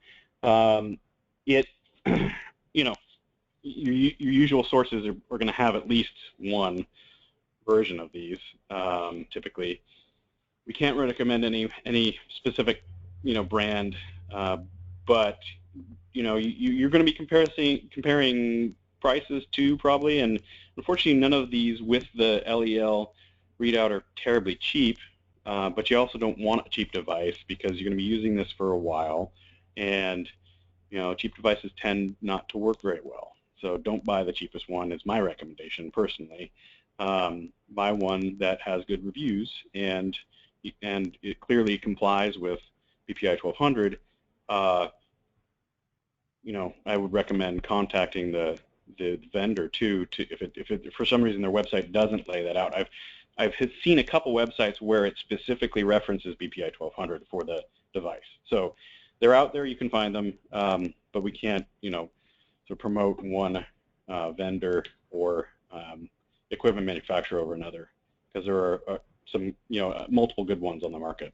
Your usual sources are going to have at least one version of these. Typically, we can't recommend any specific brand, but you're going to be comparing prices too, probably, and unfortunately none of these with the LEL readout are terribly cheap, but you also don't want a cheap device because you're going to be using this for a while, and cheap devices tend not to work very well. So don't buy the cheapest one is my recommendation personally. Buy one that has good reviews and it clearly complies with BPI 1200. I would recommend contacting the vendor too. If for some reason their website doesn't lay that out. I've seen a couple websites where it specifically references BPI 1200 for the device. So they're out there. You can find them, but we can't promote one vendor or equipment manufacturer over another because there are some multiple good ones on the market.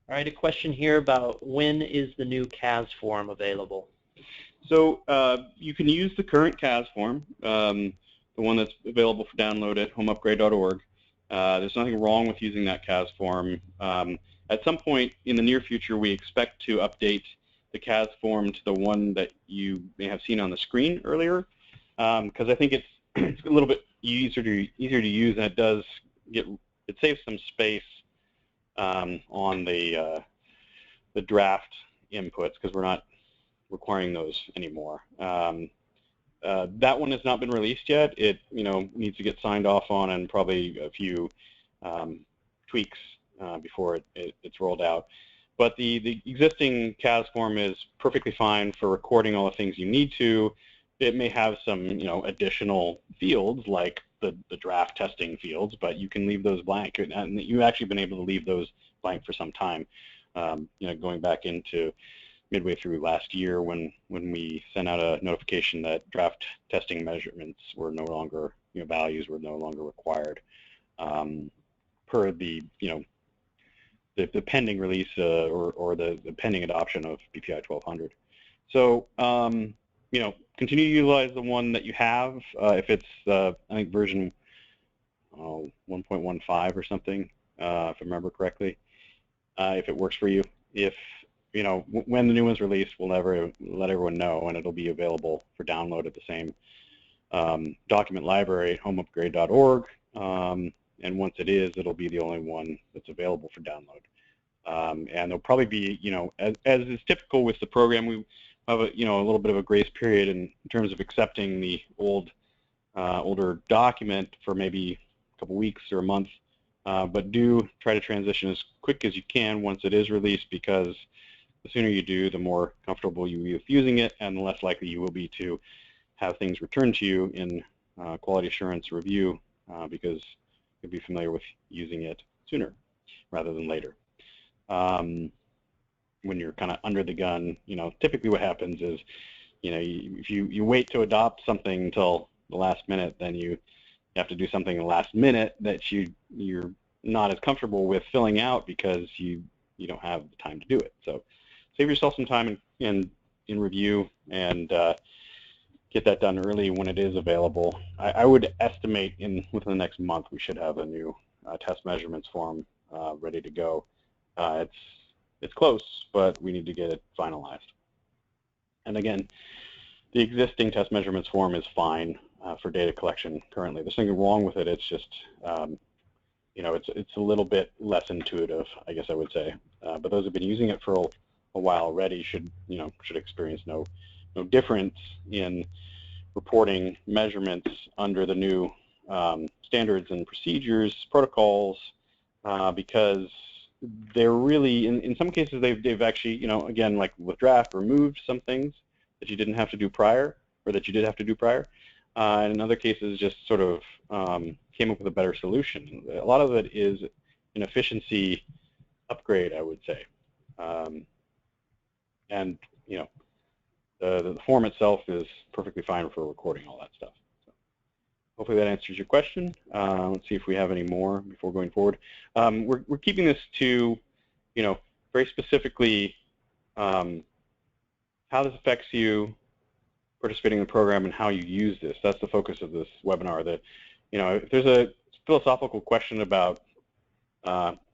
All right, a question here about when is the new CAS form available? So you can use the current CAS form, the one that's available for download at homeupgrade.org. There's nothing wrong with using that CAS form. At some point in the near future, we expect to update the CAS form to the one that you may have seen on the screen earlier, because I think it's a little bit easier to use, and it saves some space on the draft inputs because we're not requiring those anymore. That one has not been released yet. It needs to get signed off on and probably a few tweaks before it's rolled out. But the existing CAS form is perfectly fine for recording all the things you need to. It may have some additional fields like the draft testing fields, but you can leave those blank, and you've actually been able to leave those blank for some time. Going back into midway through last year when we sent out a notification that draft testing measurements were no longer, values were no longer required per the pending release or the pending adoption of BPI 1200. So continue to utilize the one that you have. If it's I think version 1.15 or something, if I remember correctly, if it works for you. If, when the new one's released, we'll never let everyone know, and it'll be available for download at the same document library, homeupgrade.org. And once it is, it'll be the only one that's available for download. And there'll probably be, as is typical with the program, we have a little bit of a grace period in terms of accepting the older document for maybe a couple weeks or a month. But do try to transition as quick as you can once it is released, because the sooner you do, the more comfortable you will be with using it, and the less likely you will be to have things returned to you in quality assurance review, because you'll be familiar with using it sooner rather than later. When you're kind of under the gun, typically what happens is, if you wait to adopt something until the last minute, then you have to do something in the last minute that you're not as comfortable with filling out because you don't have the time to do it. So save yourself some time in review and get that done early when it is available. I would estimate within the next month we should have a new test measurements form ready to go. It's close, but we need to get it finalized. And again, the existing test measurements form is fine for data collection currently. There's nothing wrong with it. It's just, it's a little bit less intuitive, I guess I would say. But those who've been using it for a while already should experience no difference in reporting measurements under the new standards and procedures, protocols, because they're really, in some cases, they've actually, again, like with draft, removed some things that you didn't have to do prior, or that you did have to do prior. And in other cases, just sort of came up with a better solution. A lot of it is an efficiency upgrade, I would say. And, the form itself is perfectly fine for recording all that stuff. So hopefully that answers your question. Let's see if we have any more before going forward. We're keeping this to, very specifically how this affects you participating in the program and how you use this. That's the focus of this webinar. That, if there's a philosophical question about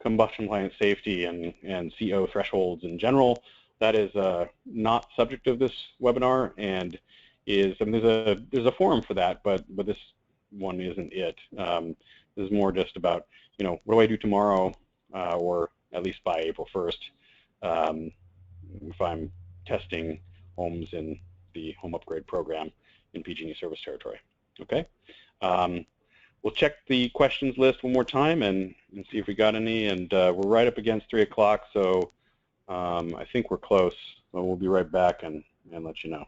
combustion compliant safety and CO thresholds in general, that is not subject of this webinar, and there's a forum for that, but this one isn't it. This is more just about, what do I do tomorrow, or at least by April 1st, if I'm testing homes in the home upgrade program in PG&E service territory. Okay. We'll check the questions list one more time and see if we got any, and we're right up against 3 o'clock, so I think we're close. So we'll be right back and let you know.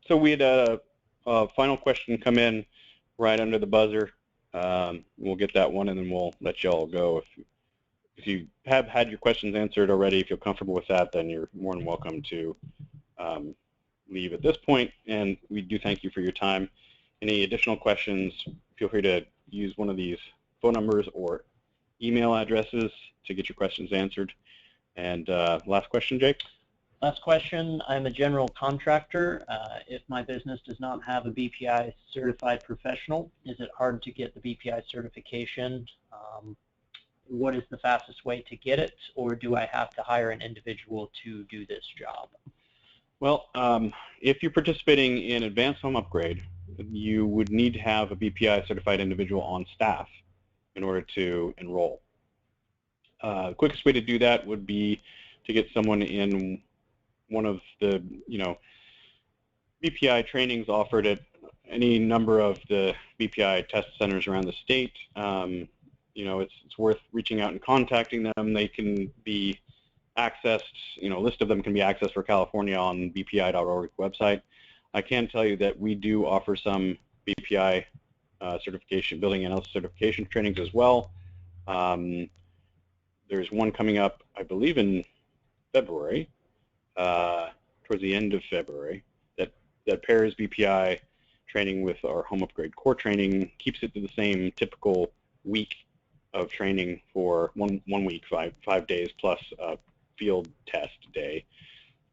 So we had a final question come in right under the buzzer. We'll get that one, and then we'll let you all go. If you have had your questions answered already, if you're comfortable with that, then you're more than welcome to leave at this point, and we do thank you for your time. Any additional questions, feel free to use one of these phone numbers or email addresses to get your questions answered. And last question, Jake? Last question. I'm a general contractor. If my business does not have a BPI certified professional, is it hard to get the BPI certification? What is the fastest way to get it, or do I have to hire an individual to do this job? Well, if you're participating in advanced home upgrade, you would need to have a BPI certified individual on staff in order to enroll. The quickest way to do that would be to get someone in one of the, BPI trainings offered at any number of the BPI test centers around the state. It's worth reaching out and contacting them. They can be accessed, a list of them can be accessed for California on bpi.org website. I can tell you that we do offer some BPI certification, building analysis certification trainings as well. There's one coming up, I believe, in February, towards the end of February, that that pairs BPI training with our home upgrade core training, keeps it to the same typical week of training for one week, five days plus a field test day.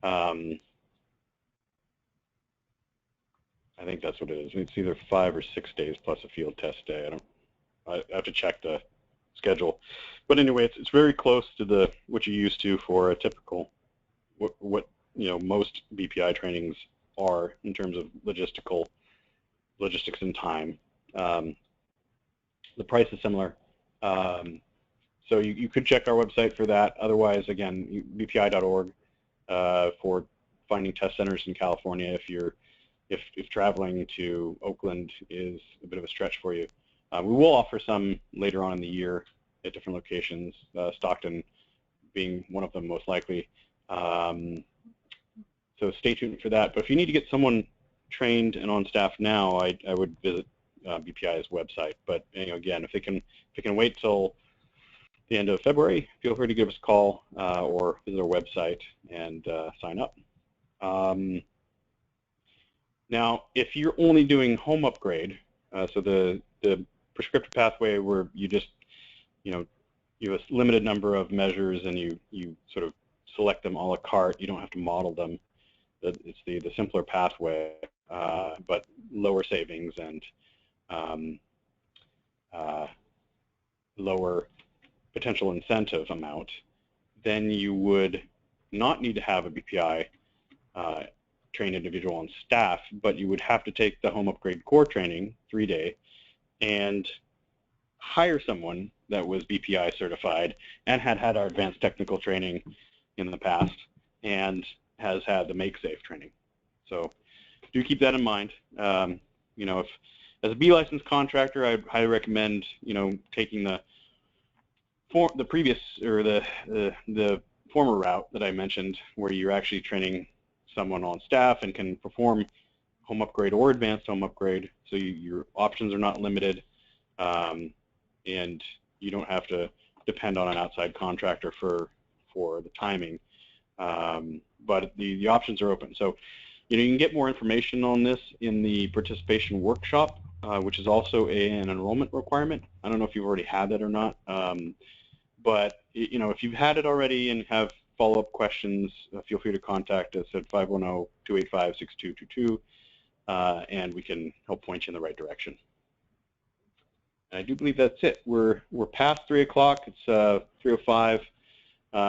I think that's what it is. It's either 5 or 6 days plus a field test day. I have to check the schedule, but anyway, it's very close to what you're used to for a typical what most BPI trainings are in terms of logistics and time. The price is similar, so you could check our website for that. Otherwise, again, bpi.org for finding test centers in California if traveling to Oakland is a bit of a stretch for you. We will offer some later on in the year at different locations, Stockton being one of them most likely. So stay tuned for that. But if you need to get someone trained and on staff now, I would visit BPI's website. But again, if it can wait till the end of February, feel free to give us a call or visit our website and sign up. Now, if you're only doing home upgrade, so the prescriptive pathway where you just you have a limited number of measures and you sort of select them a la carte. You don't have to model them. It's the simpler pathway, but lower savings and lower potential incentive amount. Then you would not need to have a BPI trained individual on staff, but you would have to take the home upgrade core training 3-day and hire someone that was BPI certified and had our advanced technical training in the past and has had the make safe training. So do keep that in mind. If as a B licensed contractor, I'd highly recommend taking the previous or the former route that I mentioned, where you're actually training someone on staff and can perform home upgrade or advanced home upgrade, so your options are not limited, and you don't have to depend on an outside contractor for the timing. But the options are open. So you can get more information on this in the participation workshop, which is also an enrollment requirement. I don't know if you've already had that or not, but if you've had it already and have follow-up questions, feel free to contact us at 510-285-6222, and we can help point you in the right direction. And I do believe that's it. We're past 3 o'clock. It's 3:05.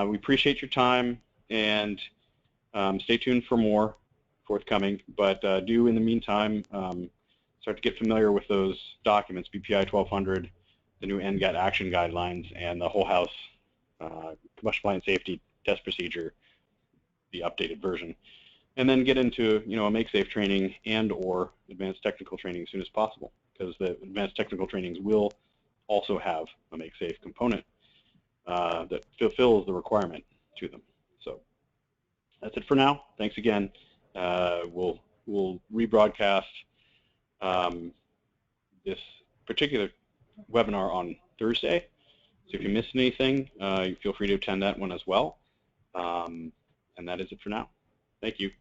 We appreciate your time, and stay tuned for more forthcoming. But do, in the meantime, start to get familiar with those documents, BPI 1200, the new NGAT action guidelines, and the whole house combustion line safety test procedure, the updated version. And then get into a make safe training and or advanced technical training as soon as possible, because the advanced technical trainings will also have a make safe component that fulfills the requirement to them. So that's it for now. Thanks again. We'll rebroadcast this particular webinar on Thursday. So if you missed anything, feel free to attend that one as well. And that is it for now. Thank you.